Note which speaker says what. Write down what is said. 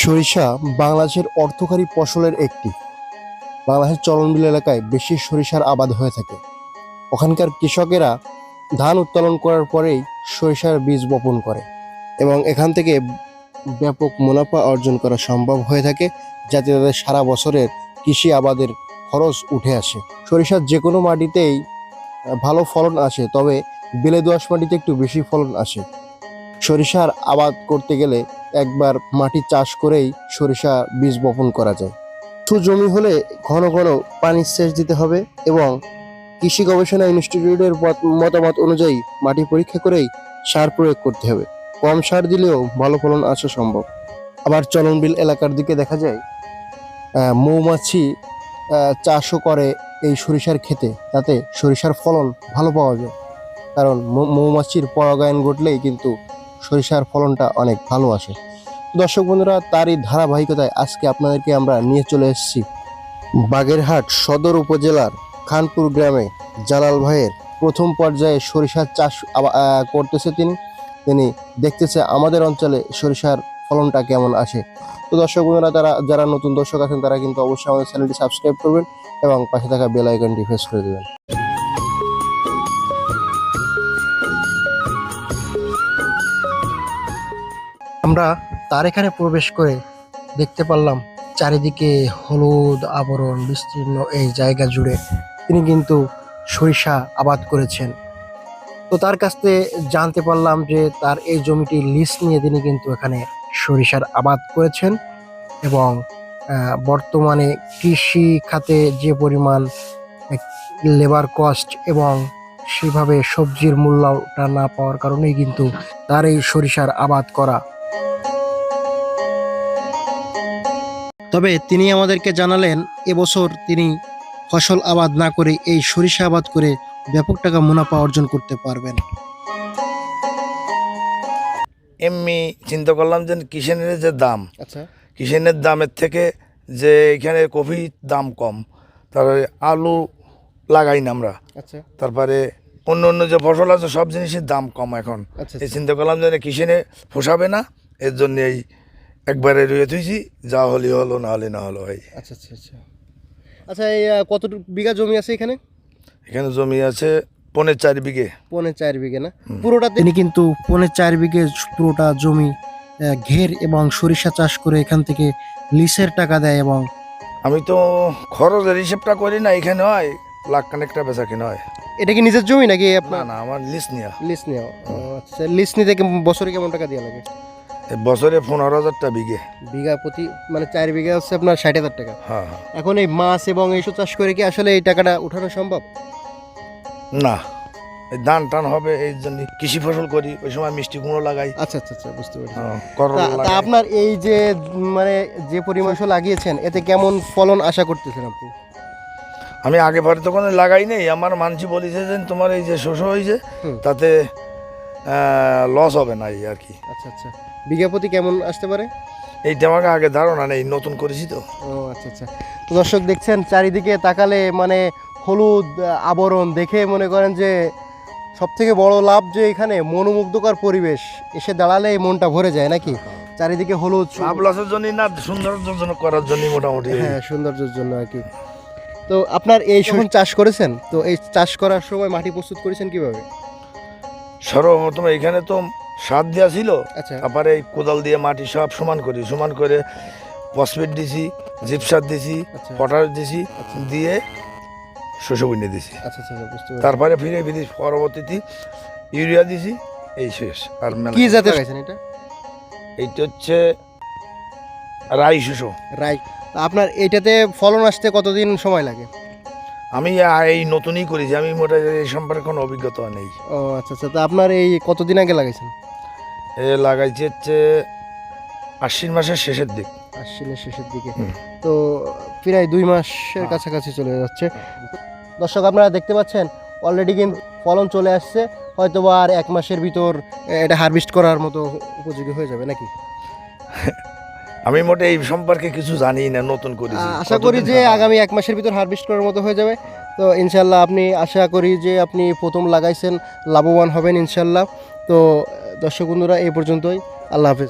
Speaker 1: সরিষা বাংলাদেশের অর্থকরী ফসলের একটি। বাংলাদেশের চলনবিল এলাকায় বেশি সরিষার আবাদ হয়ে থাকে। ওখানকার কৃষকেরা ধান উত্তোলন করার পরেই সরিষার বীজ বপন করে এবং এখান থেকে ব্যাপক মুনাফা অর্জন করা সম্ভব হয়ে থাকে, যাতে তাদের সারা বছরের কৃষি আবাদের খরচ উঠে আসে। সরিষার যে কোনো মাটিতেই ভালো ফলন আসে, তবে বেলে দোআঁশ মাটিতে একটু বেশি ফলন আসে। সরিষার আবাদ করতে গেলে একবার মাটি চাষ করেই সরিষা বীজ বপন করা যায়। উঁচু জমি হলে ঘন ঘন পানির সেচ দিতে হবে এবং কৃষি গবেষণা ইনস্টিটিউটের মতামত অনুযায়ী মাটি পরীক্ষা করেই সার প্রয়োগ করতে হবে। কম সার দিলেও ভালো ফলন আসা সম্ভব। আবার চলনবিল এলাকার দিকে দেখা যায় মৌমাছি চাষও করে এই সরিষার ক্ষেতে, তাতে সরিষার ফলন ভালো পাওয়া যায়। কারণ মৌমাছির পরাগায়ন ঘটলেই কিন্তু সরিষার ফলনটা অনেক ভালো আসে। দর্শক বন্ধুরা, তারই ধারাবাহিকতায় আজকে আপনাদেরকে আমরা নিয়ে চলে এসেছি বাগেরহাট সদর উপজেলার খানপুর গ্রামে জালাল ভাইয়ের প্রথম পর্যায়ে সরিষার চাষ করতেছে। তিনি দেখতেছে আমাদের অঞ্চলে সরিষার ফলনটা কেমন আসে। তো দর্শক বন্ধুরা, যারা নতুন দর্শক আছেন তারা কিন্তু অবশ্যই আমাদের চ্যানেলটি সাবস্ক্রাইব করবেন এবং পাশে থাকা বেল আইকনটি প্রেস করে দেবেন। আমরা তার এখানে প্রবেশ করে দেখতে পারলাম চারিদিকে হলুদ আবরণ বিস্তীর্ণ এই জায়গা জুড়ে তিনি কিন্তু সরিষা আবাদ করেছেন। তো তার কাছ থেকে জানতে পারলাম যে তার এই জমিটি লিজ নিয়ে তিনি কিন্তু এখানে সরিষার আবাদ করেছেন এবং বর্তমানে কৃষি খাতে যে পরিমাণ লেবার কস্ট এবং সেভাবে সবজির মূল্যটা না পাওয়ার কারণেই কিন্তু তার এই সরিষার আবাদ করা। তবে তিনি আমাদেরকে জানালেন এবছর তিনি ফসল আবাদ না করে এই সরিষা আবাদ করে ব্যাপক টাকা মুনাফা অর্জন করতে পারবেন।
Speaker 2: এমনি চিন্তা করলাম যে কিষানের যে দাম,
Speaker 1: আচ্ছা,
Speaker 2: কিষানের দামের থেকে যে এখানে কফির দাম কম, তারপরে আলু লাগাই না আমরা,
Speaker 1: আচ্ছা,
Speaker 2: তারপরে অন্য অন্য যে ফসল আছে সব জিনিসের দাম কম এখন।
Speaker 1: আচ্ছা,
Speaker 2: এই চিন্তা করলাম যে কিষানে পোষাবে না, এর জন্য এই একবারে রুয়ে তুইছি, যা হলে হলো, না হলে না হলো ভাই।
Speaker 1: আচ্ছা আচ্ছা আচ্ছা আচ্ছা এই কত বিঘা জমি আছে এখানে?
Speaker 2: এখানে জমি আছে 4.5 বিঘে।
Speaker 1: 4.5 বিঘে না? পুরোটা তিনি কিন্তু 4.5 বিঘে পুরোটা জমি ঘের এবং সরিষা চাষ করে এখান থেকে লিসের টাকা দেয়। এবং
Speaker 2: আমি তো খরচের হিসেবটা করি না, এখানে হয় লাখ খানেকটা বেচা কিনা হয়।
Speaker 1: এটা কি নিজের জমি নাকি
Speaker 2: না
Speaker 1: আপনার?
Speaker 2: না, আমার লিস্ট নেওয়া।
Speaker 1: লিস নেওয়া। আচ্ছা, লিস নিতে বছরে কেমন টাকা দেওয়া লাগে?
Speaker 2: বছরে 15,000 বিঘে।
Speaker 1: বিঘা প্রতি মানে 4 বিঘা হচ্ছে আপনার 60,000 টাকা।
Speaker 2: হ্যাঁ হ্যাঁ।
Speaker 1: এখন এই মাছ এবং এইসব চাষ করে কি আসলে এই টাকাটা উঠানো সম্ভব?
Speaker 2: না, এই ধান টান হবে, এই জন্য কৃষি ফসল করি, ওই সময় মিষ্টি কুমড়ো লাগাই।
Speaker 1: আচ্ছা আচ্ছা আচ্ছা, বুঝতে পেরেছি।
Speaker 2: করলা
Speaker 1: তা
Speaker 2: লাগাই।
Speaker 1: আপনার এই যে মানে যে পরিমাণ লাগিয়েছেন এতে কেমন ফলন আশা করতেছেন আপনি?
Speaker 2: আমি আগে পরে তো কোনো লাগাই নেই, আমার মানসি বলেছে যে তোমার এই যে শস্য হয়েছে তাতে লস হবে না, এই আর কি।
Speaker 1: আচ্ছা আচ্ছা, বিঘা প্রতি কেমন আসতে পারে
Speaker 2: এইটা আমাকে আগে ধারণা নেই, নতুন করেছি তো।
Speaker 1: ও আচ্ছা আচ্ছা। তো দর্শক দেখছেন চারিদিকে তাকালে মানে হলুদ আবরণ দেখে মনে করেন যে সব থেকে বড় লাভ যে এখানে মনোমুগ্ধকর পরিবেশ, এসে দাঁড়ালে মনটা ভরে যায় নাকি? চারিদিকে হলুদ,
Speaker 2: লাভ লসের জন্য না, সৌন্দর্য করার জন্য মোটামুটি।
Speaker 1: হ্যাঁ, সৌন্দর্যের জন্য আর কি। তো আপনার এই যখন চাষ করেছেন, তো এই চাষ করার সময় মাটি প্রস্তুত করেছেন কিভাবে?
Speaker 2: সর্বপ্রথম এখানে তো সার দেওয়া ছিল,
Speaker 1: আচ্ছা,
Speaker 2: তারপরে এই কোদাল দিয়ে মাটি সব সমান করি, সমান করে ফসফেট দিছি, জিপসার দিছি,
Speaker 1: আচ্ছা,
Speaker 2: পটাশ দিছি, দিয়ে শস্য বুনে দিছি।
Speaker 1: আচ্ছা আচ্ছা, বুঝতে পেরেছি।
Speaker 2: তারপরে ফিরে পরবর্তীতে ইউরিয়া দিছি, এই শেষ। আর
Speaker 1: কি জাতের লাগাইছেন এটা?
Speaker 2: এইটা হচ্ছে রাই শস্য।
Speaker 1: রাই। তা আপনার এইটাতে ফলন আসতে কতদিন সময় লাগে?
Speaker 2: আমি এই নতুনই করেছি, আমি মোটামুটি এই সম্পর্কে কোনো অভিজ্ঞতা নেই।
Speaker 1: ও আচ্ছা আচ্ছা, তা আপনার এই কতদিন আগে লাগাইছেন?
Speaker 2: এ লাগাইছি হচ্ছে আশ্বিন মাসের শেষের দিক।
Speaker 1: আশ্বিনের শেষের দিকে। তো প্রায় 2 মাসের কাছাকাছি চলে যাচ্ছে। দর্শক আপনারা দেখতে পাচ্ছেন অলরেডি কিন্তু ফলন চলে আসছে, হয়তো বা আর 1 মাসের ভিতর এটা হারভেস্ট করার মতো উপযোগী হয়ে যাবে নাকি?
Speaker 2: আমি মোটে এই সম্পর্কে কিছু জানি না, নতুন করেছি।
Speaker 1: আশা করি যে আগামী 1 মাসের ভিতর হারভেস্ট করার মতো হয়ে যাবে। তো ইনশাল্লাহ আপনি আশা করি যে আপনি প্রথম লাগাইছেন, লাভবান হবেন ইনশাল্লাহ। তো দর্শক বন্ধুরা এই পর্যন্তই, আল্লাহ হাফেজ।